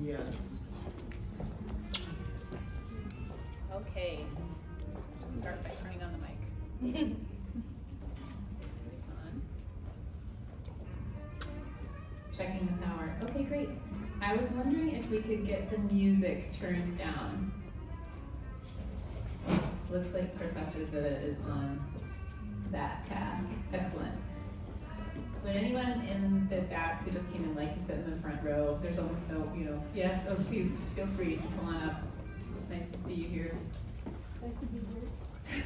Yes. Okay. Let's start by turning on the mic. It's on. Checking the power. Okay, great. I was wondering if we could get the music turned down. Looks like Professor Zeta is on that task. Excellent. Would anyone in the back who just came in like to sit in the front row? There's almost no, yes, oh please, feel free to come on up. It's nice to see you here. Nice to be here.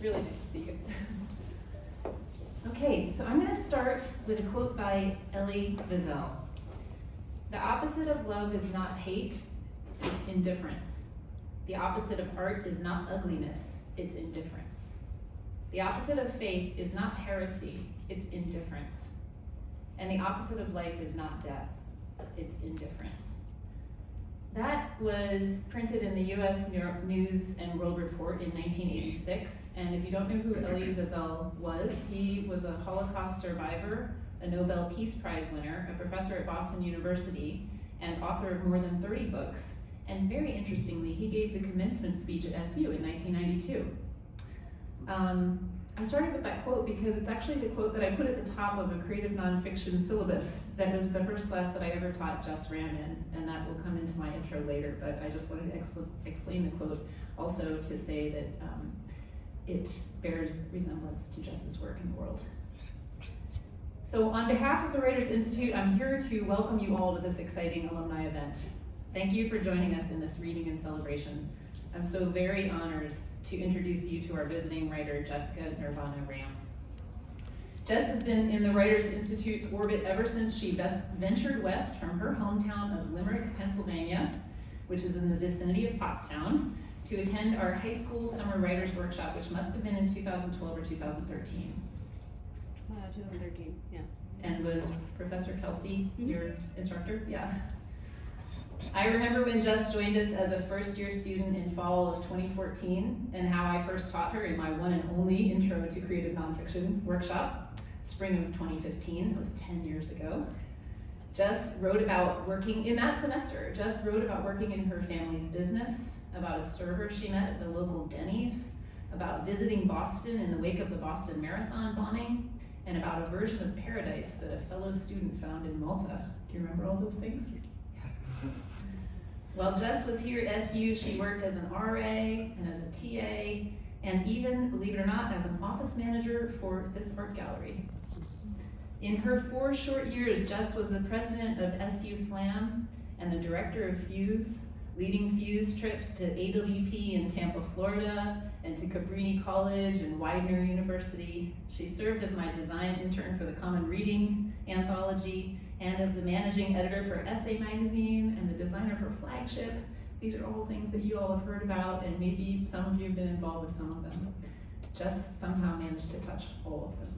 Really nice to see you. Okay, so I'm going to start with a quote by Elie Wiesel. The opposite of love is not hate, it's indifference. The opposite of art is not ugliness, it's indifference. The opposite of faith is not heresy, it's indifference. And the opposite of life is not death, it's indifference. That was printed in the US News and World Report in 1986. And if you don't know who Elie Wiesel was, he was a Holocaust survivor, a Nobel Peace Prize winner, a professor at Boston University, and author of more than 30 books. And very interestingly, he gave the commencement speech at SU in 1992. I started with that quote because it's actually the quote that I put at the top of a creative nonfiction syllabus that was the first class that I ever taught Jess Ram in, and that will come into my intro later, but I just wanted to explain the quote also to say that it bears resemblance to Jess's work in the world. So on behalf of the Writers Institute, I'm here to welcome you all to this exciting alumni event. Thank you for joining us in this reading and celebration. I'm so very honored to introduce you to our visiting writer, Jessica Nirvana Ram. Jess has been in the Writers Institute's orbit ever since she ventured west from her hometown of Limerick, Pennsylvania, which is in the vicinity of Pottstown, to attend our high school summer writers workshop, which must have been in 2012 or 2013. 2013, yeah. And was Professor Kelsey your instructor? Yeah. I remember when Jess joined us as a first-year student in fall of 2014 and how I first taught her in my one and only Intro to Creative Nonfiction workshop, spring of 2015, that was 10 years ago. Jess wrote about working, in that semester, Jess wrote about working in her family's business, about a server she met at the local Denny's, about visiting Boston in the wake of the Boston Marathon bombing, and about a version of paradise that a fellow student found in Malta. Do you remember all those things? While Jess was here at SU, she worked as an RA and as a TA, and even, believe it or not, as an office manager for this art gallery. In her 4 short years, Jess was the president of SU Slam and the director of Fuse, leading Fuse trips to AWP in Tampa, Florida, and to Cabrini College and Widener University. She served as my design intern for the Common Reading anthology, and as the managing editor for Essay Magazine and the designer for Flagship. These are all things that you all have heard about, and maybe some of you have been involved with some of them. Jess somehow managed to touch all of them.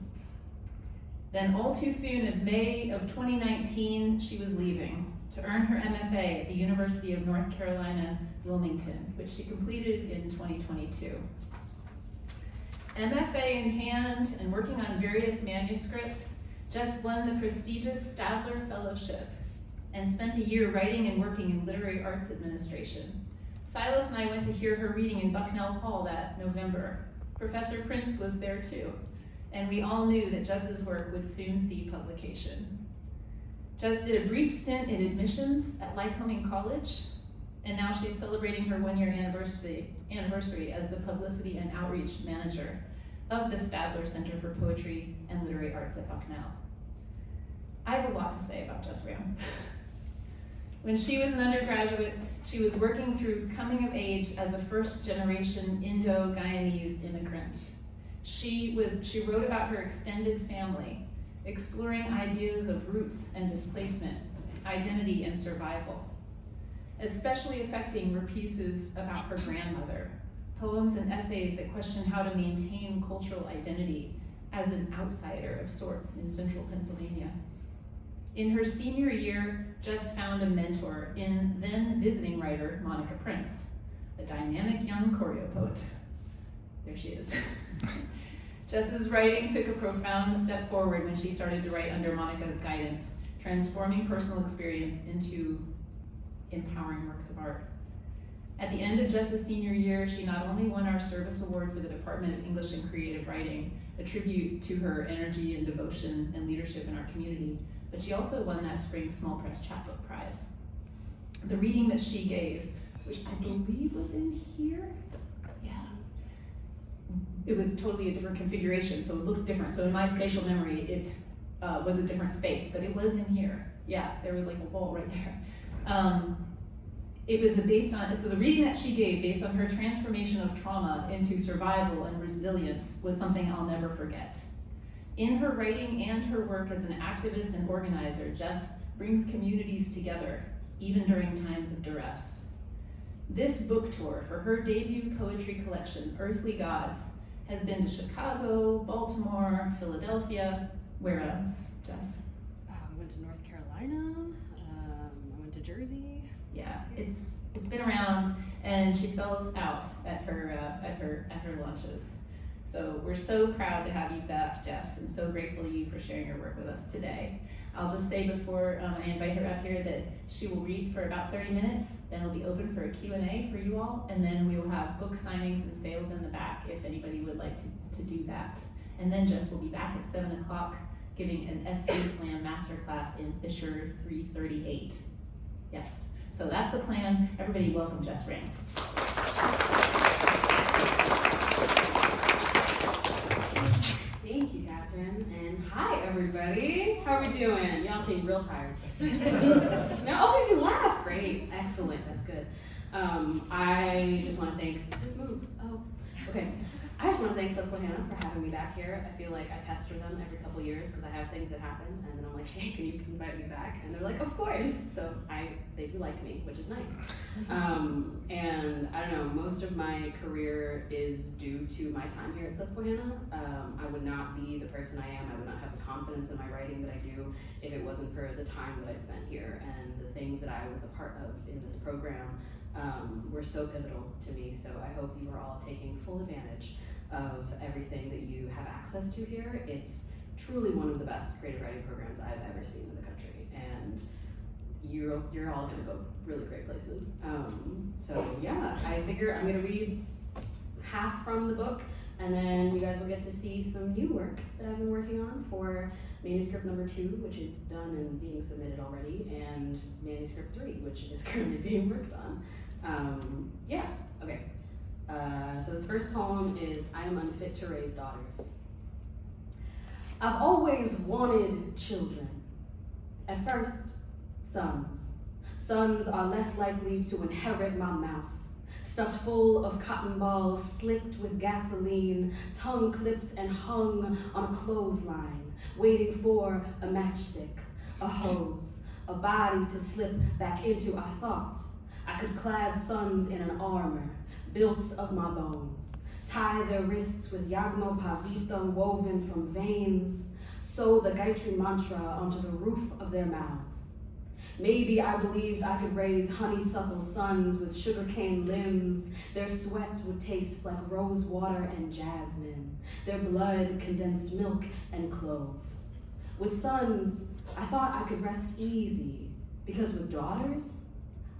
Then all too soon, in May of 2019, she was leaving to earn her MFA at the University of North Carolina, Wilmington, which she completed in 2022. MFA in hand and working on various manuscripts, Jess won the prestigious Stadler Fellowship and spent a year writing and working in literary arts administration. Silas and I went to hear her reading in Bucknell Hall that November. Professor Prince was there too, and we all knew that Jess's work would soon see publication. Jess did a brief stint in admissions at Lycoming College, and now she's celebrating her 1-year anniversary as the publicity and outreach manager of the Stadler Center for Poetry and Literary Arts at Bucknell. I have a lot to say about Jess Ram. When she was an undergraduate, she was working through coming of age as a first-generation Indo-Guyanese immigrant. She wrote about her extended family, exploring ideas of roots and displacement, identity and survival. Especially affecting were pieces about her grandmother, poems and essays that question how to maintain cultural identity as an outsider of sorts in central Pennsylvania. In her senior year, Jess found a mentor in then visiting writer Monica Prince, a dynamic young choreo poet. There she is. Jess's writing took a profound step forward when she started to write under Monica's guidance, transforming personal experience into empowering works of art. At the end of Jess's senior year, she not only won our service award for the Department of English and Creative Writing, a tribute to her energy and devotion and leadership in our community, but she also won that spring Small Press Chapbook Prize. The reading that she gave, which I believe was in here, yeah. It was totally a different configuration, so it looked different. So in my spatial memory, it was a different space, but it was in here. Yeah, there was like a wall right there. It was based on, so the reading that she gave based on her transformation of trauma into survival and resilience was something I'll never forget. In her writing and her work as an activist and organizer, Jess brings communities together, even during times of duress. This book tour for her debut poetry collection, Earthly Gods, has been to Chicago, Baltimore, Philadelphia. Where else, Jess? We went to North Carolina. I went to Jersey. Yeah, it's been around, and she sells out at her launches. So we're so proud to have you back, Jess, and so grateful to you for sharing your work with us today. I'll just say before I invite her up here that she will read for about 30 minutes, then it'll be open for a Q&A for you all, and then we will have book signings and sales in the back if anybody would like to do that. And then Jess will be back at 7 o'clock giving an SV Slam Masterclass in Fisher 338. Yes, so that's the plan. Everybody welcome Jess Ram. Thank you, Catherine, and hi, everybody. How are we doing? Y'all seem real tired. No, you laugh. Great, excellent, that's good. I just want to thank, this moves, oh, okay. I just want to thank Susquehanna for having me back here. I feel like I pester them every couple of years because I have things that happen, and then I'm like, hey, can you invite me back? And they're like, of course. So they do like me, which is nice. And I don't know, most of my career is due to my time here at Susquehanna. I would not be the person I am. I would not have the confidence in my writing that I do if it wasn't for the time that I spent here and the things that I was a part of in this program were so pivotal to me. So I hope you are all taking full advantage of everything that you have access to here. It's truly one of the best creative writing programs I've ever seen in the country, and you're all gonna go really great places. So yeah, I figure I'm gonna read half from the book, and then you guys will get to see some new work that I've been working on for manuscript number 2, which is done and being submitted already, and manuscript 3, which is currently being worked on. Yeah, okay. So this first poem is I Am Unfit to Raise Daughters. I've always wanted children. At first, sons. Sons are less likely to inherit my mouth, stuffed full of cotton balls, slicked with gasoline, tongue clipped and hung on a clothesline, waiting for a matchstick, a hose, a body to slip back into. I thought I could clad sons in an armor, built of my bones, tie their wrists with yagno pavito woven from veins, sew the Gayatri mantra onto the roof of their mouths. Maybe I believed I could raise honeysuckle sons with sugarcane limbs. Their sweat would taste like rose water and jasmine, their blood condensed milk and clove. With sons, I thought I could rest easy, because with daughters,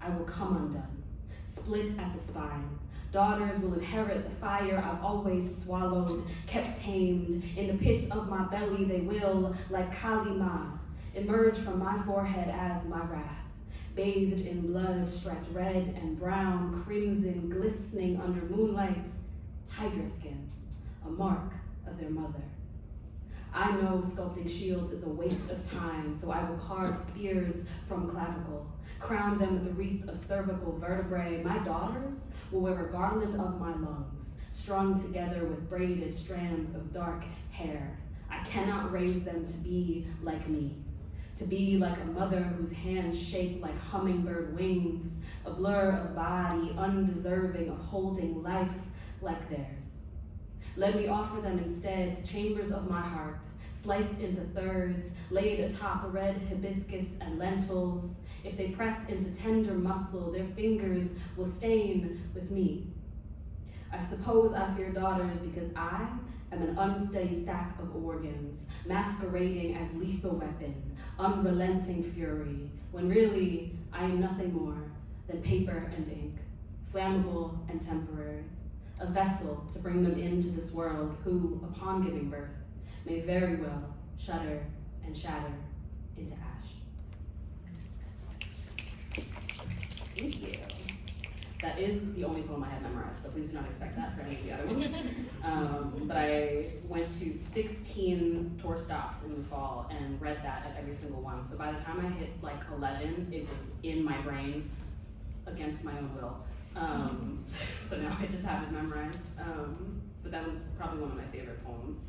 I will come undone, split at the spine. Daughters will inherit the fire I've always swallowed, kept tamed. In the pit of my belly they will, like Kali Ma, emerge from my forehead as my wrath, bathed in blood, striped red and brown, crimson, glistening under moonlight, tiger skin, a mark of their mother. I know sculpting shields is a waste of time, so I will carve spears from clavicle, crown them with a wreath of cervical vertebrae. My daughters will wear a garland of my lungs, strung together with braided strands of dark hair. I cannot raise them to be like me, to be like a mother whose hands shaped like hummingbird wings, a blur of body undeserving of holding life like theirs. Let me offer them instead chambers of my heart, sliced into thirds, laid atop red hibiscus and lentils. If they press into tender muscle, their fingers will stain with me. I suppose I fear daughters because I am an unsteady stack of organs, masquerading as lethal weapon, unrelenting fury, when really I am nothing more than paper and ink, flammable and temporary, a vessel to bring them into this world who, upon giving birth, may very well shudder and shatter into ash. Thank you. That is the only poem I had memorized, so please do not expect that for any of the other ones. But I went to 16 tour stops in the fall and read that at every single one. So by the time I hit like 11, it was in my brain against my own will. So now I just have it memorized. But that was probably one of my favorite poems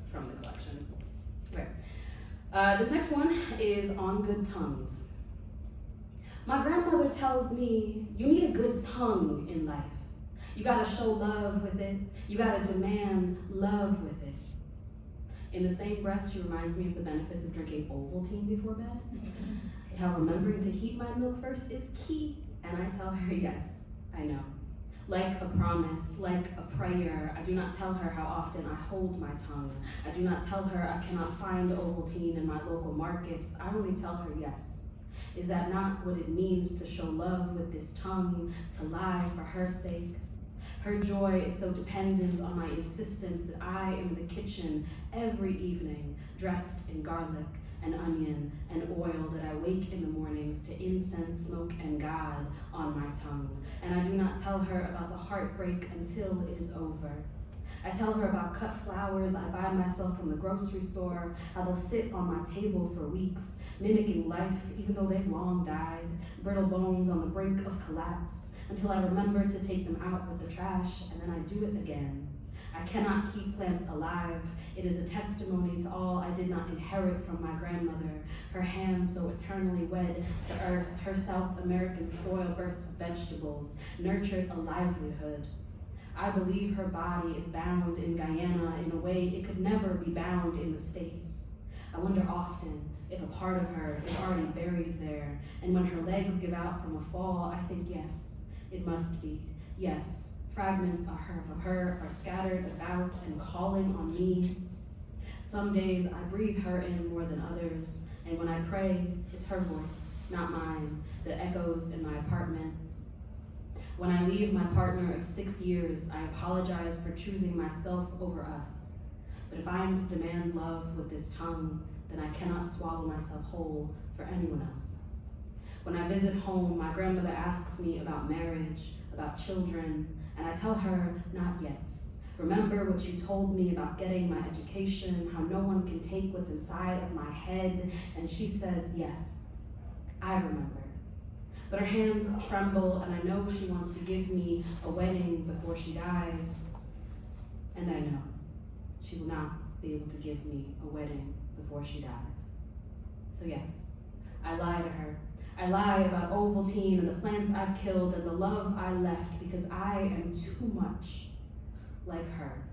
from the collection. Okay. This next one is On Good Tongues. My grandmother tells me you need a good tongue in life. You gotta show love with it. You gotta demand love with it. In the same breath, she reminds me of the benefits of drinking Ovaltine before bed. How remembering to heat my milk first is key. And I tell her, yes, I know. Like a promise, like a prayer, I do not tell her how often I hold my tongue. I do not tell her I cannot find Ovaltine in my local markets. I only tell her yes. Is that not what it means to show love with this tongue, to lie for her sake? Her joy is so dependent on my insistence that I am in the kitchen every evening, dressed in garlic and onion and oil, that I wake in the mornings to incense, smoke, and God on my tongue. And I do not tell her about the heartbreak until it is over. I tell her about cut flowers I buy myself from the grocery store, how they'll sit on my table for weeks, mimicking life even though they've long died, brittle bones on the brink of collapse, until I remember to take them out with the trash, and then I do it again. I cannot keep plants alive. It is a testimony to all I did not inherit from my grandmother, her hands so eternally wed to earth, her South American soil birthed vegetables, nurtured a livelihood. I believe her body is bound in Guyana in a way it could never be bound in the States. I wonder often if a part of her is already buried there, and when her legs give out from a fall, I think yes, it must be, yes. Fragments of her are scattered about and calling on me. Some days I breathe her in more than others, and when I pray, it's her voice, not mine, that echoes in my apartment. When I leave my partner of 6 years, I apologize for choosing myself over us. But if I am to demand love with this tongue, then I cannot swallow myself whole for anyone else. When I visit home, my grandmother asks me about marriage, about children, and I tell her, not yet. Remember what you told me about getting my education, how no one can take what's inside of my head, and she says, yes, I remember. But her hands tremble, and I know she wants to give me a wedding before she dies. And I know she will not be able to give me a wedding before she dies. So yes, I lie to her. I lie about Ovaltine and the plants I've killed and the love I left because I am too much like her.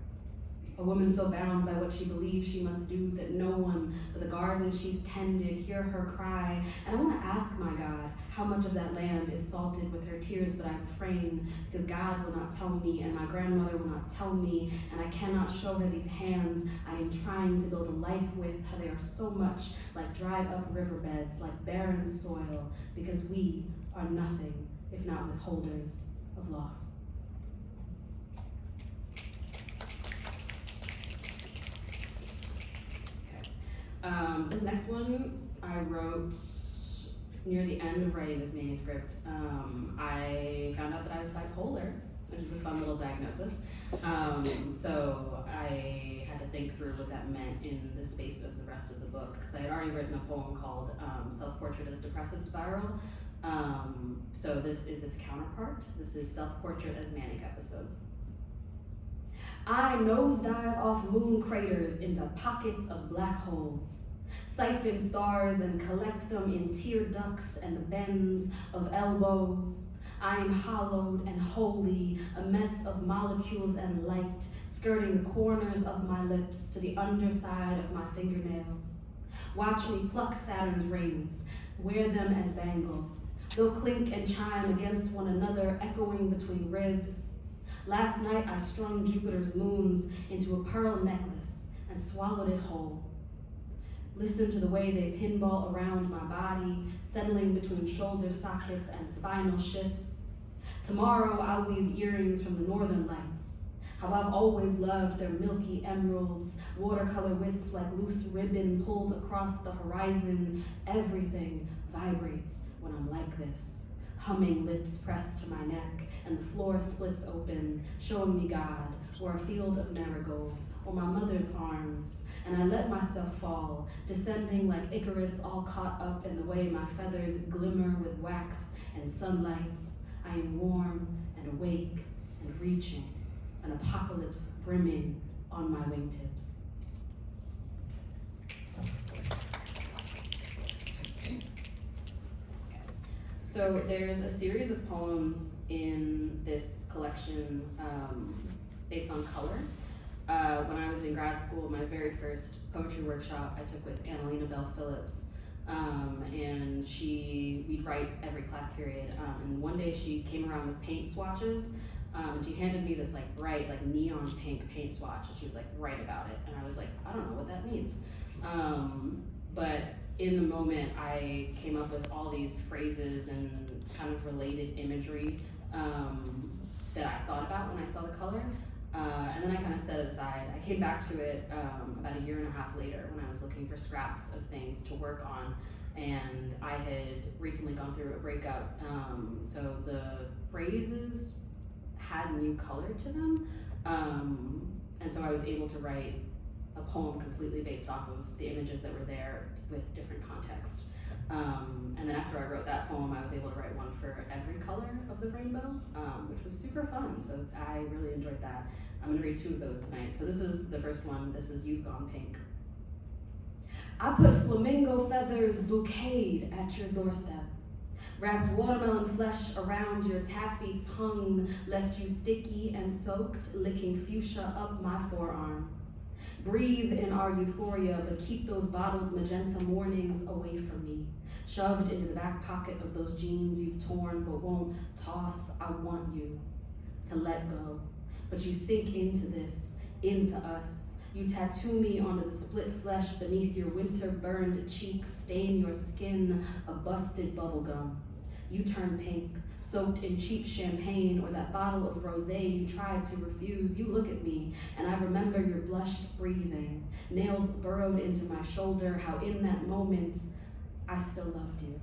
A woman so bound by what she believes she must do that no one but the garden she's tended hear her cry. And I want to ask my God how much of that land is salted with her tears, but I refrain because God will not tell me and my grandmother will not tell me, and I cannot show her these hands I am trying to build a life with, how they are so much like dried up riverbeds, like barren soil, because we are nothing if not withholders of loss. This next one I wrote near the end of writing this manuscript. I found out that I was bipolar, which is a fun little diagnosis. So I had to think through what that meant in the space of the rest of the book, because I had already written a poem called Self-Portrait as Depressive Spiral. So this is its counterpart. This is Self-Portrait as Manic Episode. I nosedive off moon craters into pockets of black holes, siphon stars and collect them in tear ducts and the bends of elbows. I am hollowed and holy, a mess of molecules and light, skirting the corners of my lips to the underside of my fingernails. Watch me pluck Saturn's rings, wear them as bangles. They'll clink and chime against one another, echoing between ribs. Last night I strung Jupiter's moons into a pearl necklace and swallowed it whole. Listen to the way they pinball around my body, settling between shoulder sockets and spinal shifts. Tomorrow I'll weave earrings from the northern lights. How I've always loved their milky emeralds, watercolor wisp like loose ribbon pulled across the horizon. Everything vibrates when I'm like this. Humming lips pressed to my neck, and the floor splits open, showing me God, or a field of marigolds, or my mother's arms. And I let myself fall, descending like Icarus, all caught up in the way my feathers glimmer with wax and sunlight. I am warm and awake and reaching, an apocalypse brimming on my wingtips. So there's a series of poems in this collection based on color. When I was in grad school, my very first poetry workshop I took with Annalena Bell Phillips, and we'd write every class period. And one day she came around with paint swatches, and she handed me this like bright, like neon pink paint swatch, and she was like, write about it. And I was like, I don't know what that means. But in the moment, I came up with all these phrases and kind of related imagery that I thought about when I saw the color. And then I kind of set it aside. I came back to it about a year and a half later when I was looking for scraps of things to work on. And I had recently gone through a breakup. So the phrases had new color to them. And so I was able to write a poem completely based off of the images that were there with different context. And then after I wrote that poem, I was able to write one for every color of the rainbow, which was super fun. So I really enjoyed that. I'm gonna read two of those tonight. So this is the first one. This is You've Gone Pink. I put flamingo feathers bouqueted at your doorstep. Wrapped watermelon flesh around your taffy tongue, left you sticky and soaked, licking fuchsia up my forearm. Breathe in our euphoria, but keep those bottled magenta mornings away from me. Shoved into the back pocket of those jeans you've torn but won't toss, I want you to let go. But you sink into this, into us. You tattoo me onto the split flesh beneath your winter-burned cheeks, stain your skin a busted bubblegum. You turn pink, soaked in cheap champagne or that bottle of rosé you tried to refuse. You look at me, and I remember your blushed breathing, nails burrowed into my shoulder, how in that moment, I still loved you.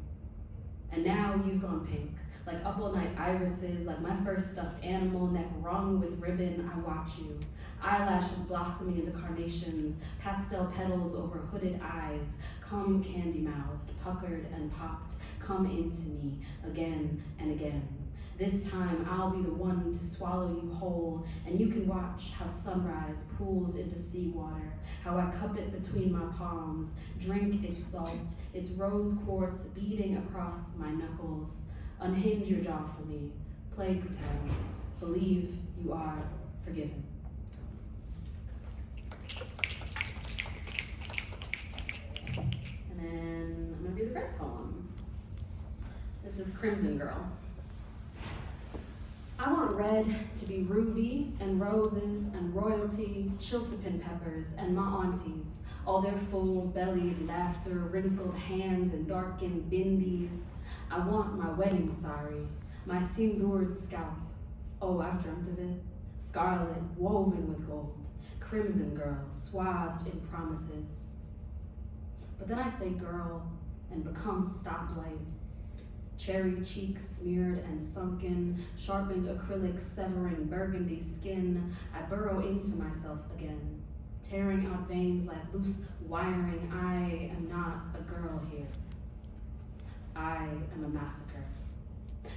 And now you've gone pink, like up-all-night irises, like my first stuffed animal, neck wrung with ribbon, I watch you. Eyelashes blossoming into carnations, pastel petals over hooded eyes. Come candy-mouthed, puckered and popped, come into me again and again. This time I'll be the one to swallow you whole, and you can watch how sunrise pools into seawater, how I cup it between my palms, drink its salt, its rose quartz beating across my knuckles. Unhinge your jaw for me, play pretend, believe you are forgiven. And then I'm gonna read the red poem. This is Crimson Girl. I want red to be ruby and roses and royalty, chiltepin peppers and my aunties, all their full-bellied laughter, wrinkled hands and darkened bindis. I want my wedding sari, my sindoored scalp. Oh, I've dreamt of it. Scarlet, woven with gold. Crimson girl, swathed in promises. But then I say girl and become stoplight. Cherry cheeks smeared and sunken, sharpened acrylic severing burgundy skin. I burrow into myself again, tearing out veins like loose wiring. I am not a girl here. I am a massacre.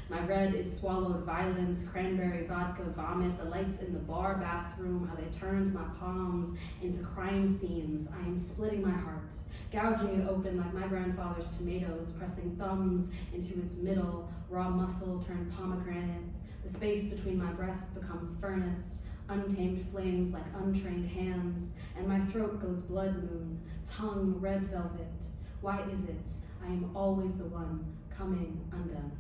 My red is swallowed violence, cranberry vodka, vomit, the lights in the bar bathroom, how they turned my palms into crime scenes. I am splitting my heart, gouging it open like my grandfather's tomatoes, pressing thumbs into its middle, raw muscle turned pomegranate. The space between my breasts becomes furnace, untamed flames like untrained hands, and my throat goes blood moon, tongue red velvet. Why is it I am always the one coming undone?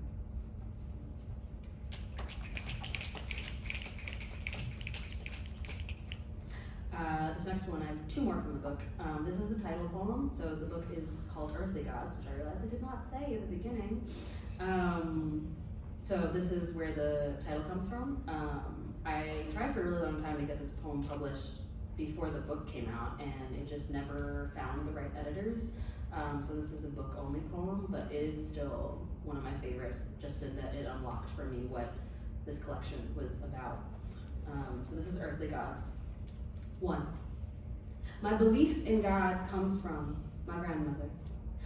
This next one, I have two more from the book. This is the title poem. So the book is called Earthly Gods, which I realized I did not say at the beginning. So this is where the title comes from. I tried for a really long time to get this poem published before the book came out, and it just never found the right editors. So this is a book-only poem, but it is still one of my favorites, just in that it unlocked for me what this collection was about. So this is Earthly Gods. 1. My belief in God comes from my grandmother.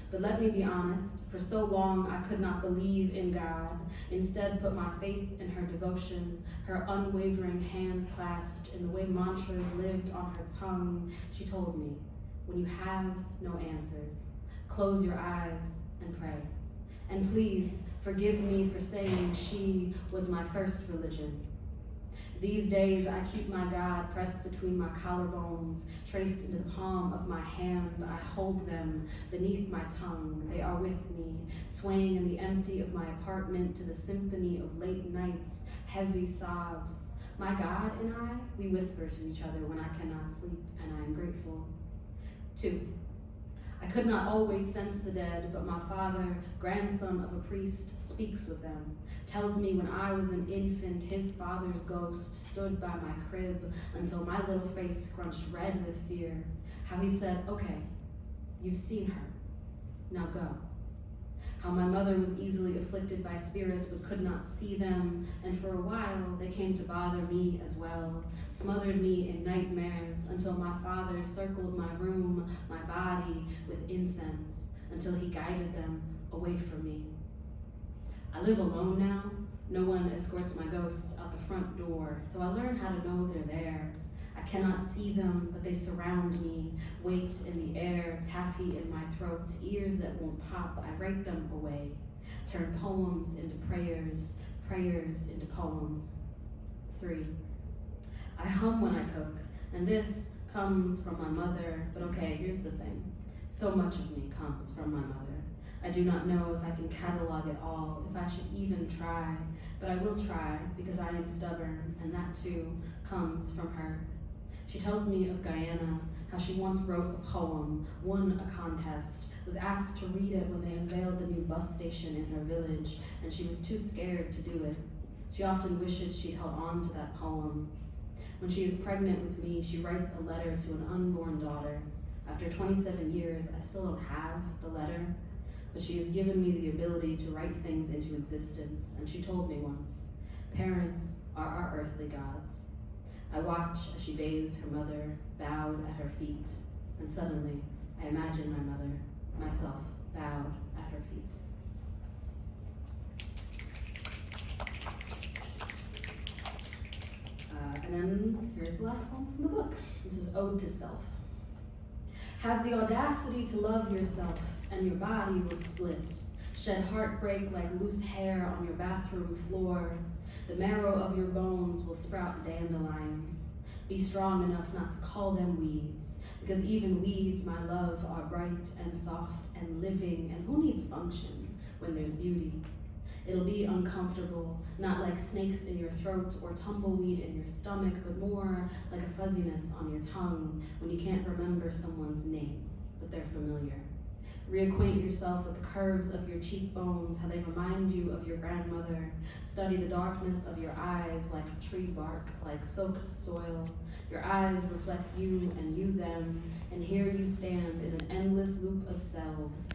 But let me be honest, for so long I could not believe in God, instead put my faith in her devotion, her unwavering hands clasped in the way mantras lived on her tongue. She told me, when you have no answers, close your eyes and pray. And please forgive me for saying she was my first religion. These days I keep my God pressed between my collarbones, traced into the palm of my hand. I hold them beneath my tongue. They are with me, swaying in the empty of my apartment to the symphony of late nights, heavy sobs. My God and I, we whisper to each other when I cannot sleep, and I am grateful. 2. I could not always sense the dead, but my father, grandson of a priest, speaks with them. Tells me when I was an infant, his father's ghost stood by my crib until my little face scrunched red with fear. How he said, okay, you've seen her, now go. How my mother was easily afflicted by spirits but could not see them, and for a while they came to bother me as well, smothered me in nightmares until my father circled my room, my body, with incense, until he guided them away from me. I live alone now. No one escorts my ghosts out the front door, so I learn how to know they're there. I cannot see them, but they surround me, weight in the air, taffy in my throat, ears that won't pop. I write them away, turn poems into prayers, prayers into poems. 3. I hum when I cook, and this comes from my mother, but okay, here's the thing. So much of me comes from my mother. I do not know if I can catalog it all, if I should even try, but I will try because I am stubborn, and that too comes from her. She tells me of Guyana, how she once wrote a poem, won a contest, was asked to read it when they unveiled the new bus station in her village, and she was too scared to do it. She often wishes she'd held on to that poem. When she is pregnant with me, she writes a letter to an unborn daughter. After 27 years, I still don't have the letter, but she has given me the ability to write things into existence, and she told me once, parents are our earthly gods. I watch as she bathes her mother, bowed at her feet, and suddenly I imagine my mother, myself, bowed at her feet. And then here's the last poem from the book. This is Ode to Self. Have the audacity to love yourself, and your body will split. Shed heartbreak like loose hair on your bathroom floor. The marrow of your bones will sprout dandelions. Be strong enough not to call them weeds, because even weeds, my love, are bright and soft and living, and who needs function when there's beauty? It'll be uncomfortable, not like snakes in your throat or tumbleweed in your stomach, but more like a fuzziness on your tongue when you can't remember someone's name, but they're familiar. Reacquaint yourself with the curves of your cheekbones, how they remind you of your grandmother. Study the darkness of your eyes like tree bark, like soaked soil. Your eyes reflect you and you them, and here you stand in an endless loop of selves,